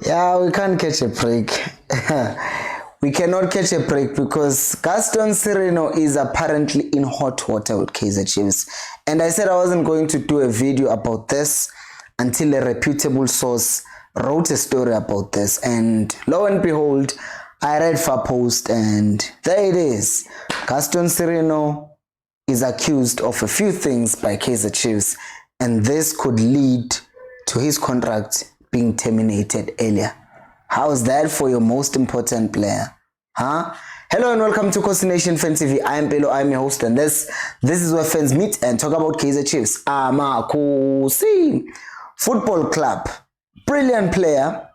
Yeah, we can't catch a break. We cannot catch a break because Gaston Sirino is apparently in hot water with Kaizer Chiefs. And I said I wasn't going to do a video about this until a reputable source wrote a story about this. And lo and behold, I read Far Post and there it is. Gaston Sirino is accused of a few things by Kaizer Chiefs, and this could lead to his contract being terminated earlier. How's that for your most important player? Huh? Hello and welcome to Khosi Nation Fan TV. I am Pelo, I'm your host, and this is where fans meet and talk about Kaizer Chiefs. Khosi Football Club. Brilliant player.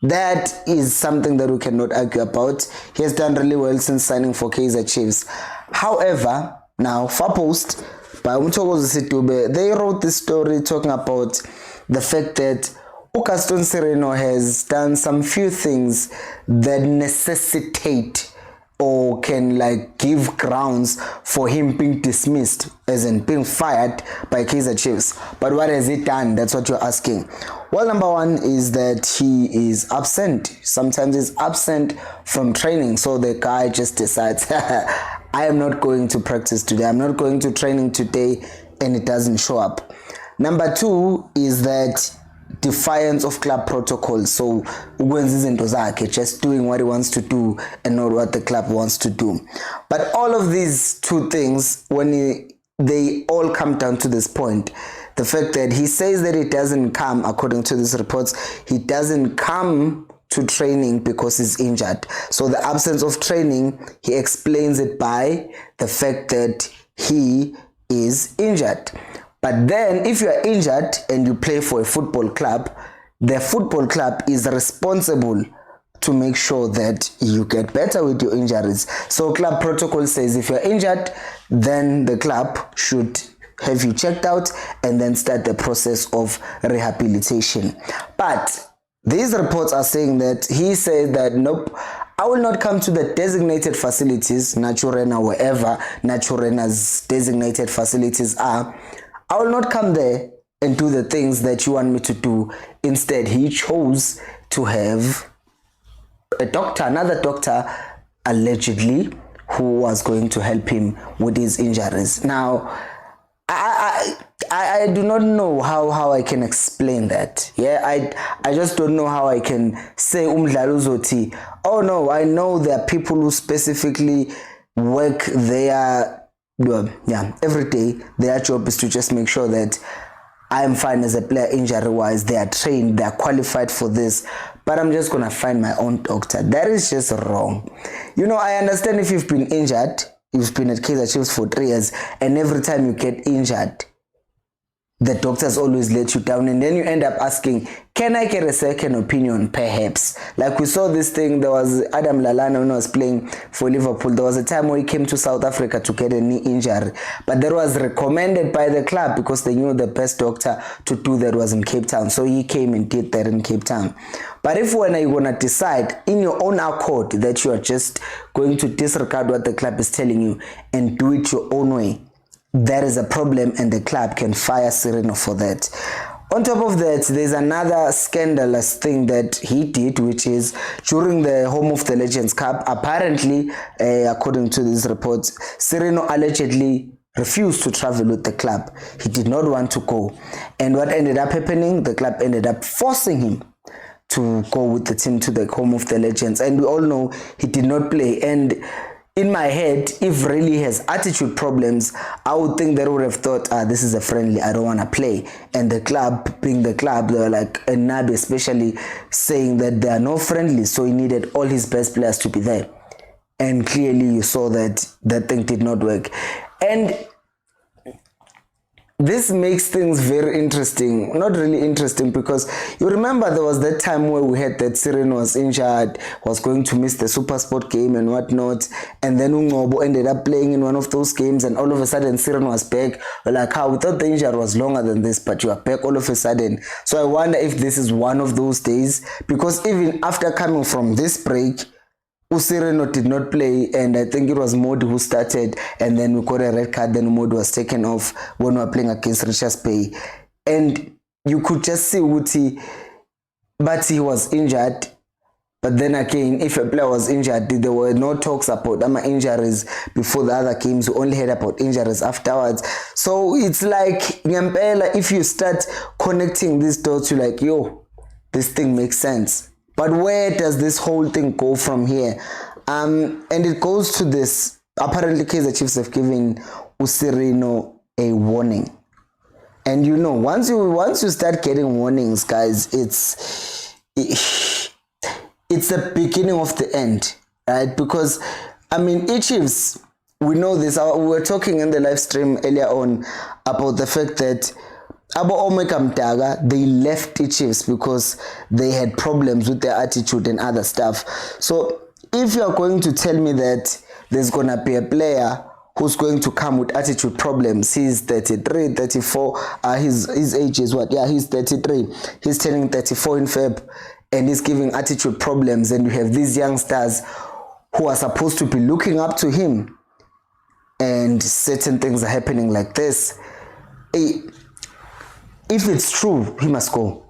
That is something that we cannot argue about. He has done really well since signing for Kaizer Chiefs. However, now Far Post by Umthokozo Sitube, they wrote this story talking about the fact that Gaston Sirino has done some few things that necessitate or can give grounds for him being dismissed, as in being fired by Kaizer Chiefs. But what has he done? That's what you're asking. Well, number one is that he is absent. Sometimes he's absent from training, so the guy just decides, I am not going to practice today, I'm not going to training today, and it doesn't show up. Number two is that defiance of club protocol. So just doing what he wants to do and not what the club wants to do. But all of these two things, they all come down to this point, the fact that he says that he doesn't come, according to these reports, he doesn't come to training because he's injured. So the absence of training, he explains it by the fact that he is injured. But then if you are injured and you play for a football club, the football club is responsible to make sure that you get better with your injuries. So club protocol says if you're injured, then the club should have you checked out and then start the process of rehabilitation. But these reports are saying that he said that nope, I will not come to the designated facilities, Naturena, wherever Naturena's designated facilities are. I will not come there and do the things that you want me to do. Instead, he chose to have another doctor, allegedly, who was going to help him with his injuries. Now, I do not know how I can explain that. Yeah, I just don't know how I can say umdlaluzoti. Oh no, I know there are people who specifically work there. Well, yeah, every day their job is to just make sure that I am fine as a player injury wise. They are trained, they are qualified for this, but I'm just gonna find my own doctor. That is just wrong. You know, I understand if you've been injured, you've been at Kaizer Chiefs for 3 years, and every time you get injured, the doctors always let you down, and then you end up asking, can I get a second opinion perhaps? Like we saw this thing, there was Adam Lallana when he was playing for Liverpool. There was a time where he came to South Africa to get a knee injury, but that was recommended by the club because they knew the best doctor to do that was in Cape Town. So he came and did that in Cape Town. But if when you're going to decide in your own accord that you are just going to disregard what the club is telling you and do it your own way, that is a problem, and the club can fire Sirino for that. On top of that, there's another scandalous thing that he did, which is during the Home of the Legends Cup, apparently, according to these reports, Sirino allegedly refused to travel with the club. He did not want to go. And what ended up happening, the club ended up forcing him to go with the team to the Home of the Legends. And we all know he did not play. And in my head, if really has attitude problems, I would think they would have thought, this is a friendly, I don't want to play. And the club, being the club, they were like, and Nabi especially, saying that they are no friendly, so he needed all his best players to be there. And clearly you saw that that thing did not work. And this makes things very interesting. Not really interesting, because you remember there was that time where we had that Sirino was injured, was going to miss the Super Sport game and whatnot, and then Ungobo ended up playing in one of those games, and all of a sudden Sirino was back. We're like, how? We thought the injury was longer than this, but you are back all of a sudden. So I wonder if this is one of those days, because even after coming from this break, Sirino did not play, and I think it was Modi who started, and then we got a red card, then Modi was taken off when we were playing against Richards Bay. And you could just see Uti, but he was injured. But then again, if a player was injured, there were no talks about injuries before the other games. We only heard about injuries afterwards. So it's like, if you start connecting these dots, you're like, yo, this thing makes sense. But where does this whole thing go from here? And it goes to this. Apparently, Kaizer Chiefs have given Sirino a warning. And once you start getting warnings, guys, it's the beginning of the end, right? Because Chiefs, we know this. We were talking in the live stream earlier on about the fact that Abo Omega Mdaga, they left the Chiefs because they had problems with their attitude and other stuff. So if you are going to tell me that there's gonna be a player who's going to come with attitude problems, he's 33, 34, his age is what? Yeah, he's 33. He's turning 34 in Feb, and he's giving attitude problems, and you have these youngsters who are supposed to be looking up to him, and certain things are happening like this. If it's true, he must go.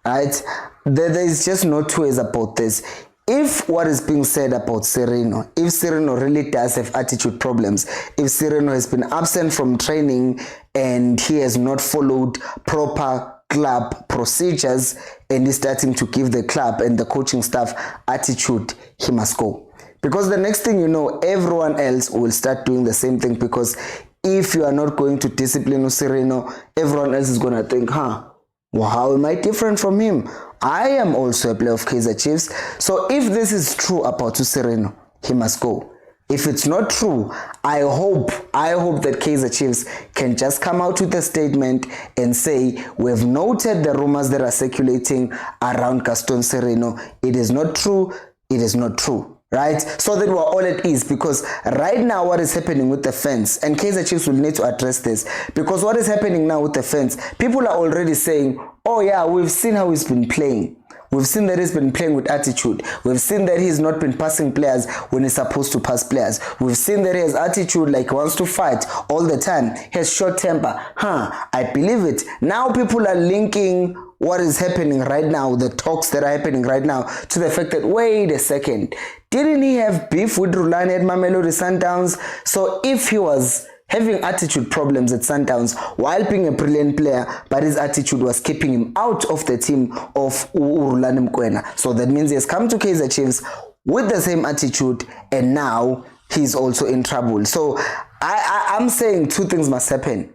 Right? There is just no two ways about this. If what is being said about Sirino, if Sirino really does have attitude problems, if Sirino has been absent from training and he has not followed proper club procedures and is starting to give the club and the coaching staff attitude, he must go. Because the next thing you know, everyone else will start doing the same thing, because if you are not going to discipline Sirino, everyone else is going to think, well, how am I different from him? I am also a player of Kaizer Chiefs. So if this is true about Sirino, he must go. If it's not true, I hope that Kaizer Chiefs can just come out with a statement and say, we've noted the rumors that are circulating around Gaston Sirino. It is not true. It is not true. Right? So that we're all at ease, because right now what is happening with the fans, and Kaizer Chiefs will need to address this, because what is happening now with the fans, people are already saying, oh yeah, we've seen how he's been playing. We've seen that he's been playing with attitude. We've seen that he's not been passing players when he's supposed to pass players. We've seen that he has attitude, like he wants to fight all the time. He has short temper. I believe it. Now people are linking what is happening right now, the talks that are happening right now, to the fact that, wait a second, didn't he have beef with Rulani at Mamelodi Sundowns? So if he was having attitude problems at Sundowns while being a brilliant player, but his attitude was keeping him out of the team of Rulani Mkwena, so that means he has come to Kaizer Chiefs with the same attitude, and now he's also in trouble. So I'm saying two things must happen.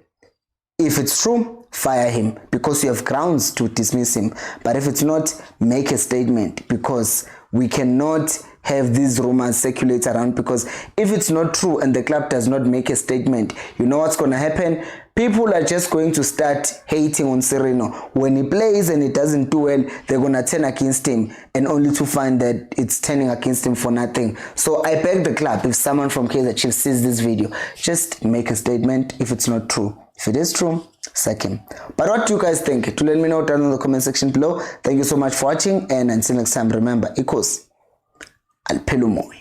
If it's true, fire him, because you have grounds to dismiss him. But if it's not, make a statement, because we cannot have these rumors circulate around, because if it's not true and the club does not make a statement, you know what's going to happen? People are just going to start hating on Sirino. When he plays and he doesn't do well, they're going to turn against him, and only to find that it's turning against him for nothing. So I beg the club, if someone from Kaizer Chiefs sees this video, just make a statement if it's not true. If it is true, sack him. But what do you guys think? To let me know down in the comment section below. Thank you so much for watching, and until next time, remember, Khosi, I'll pay you more.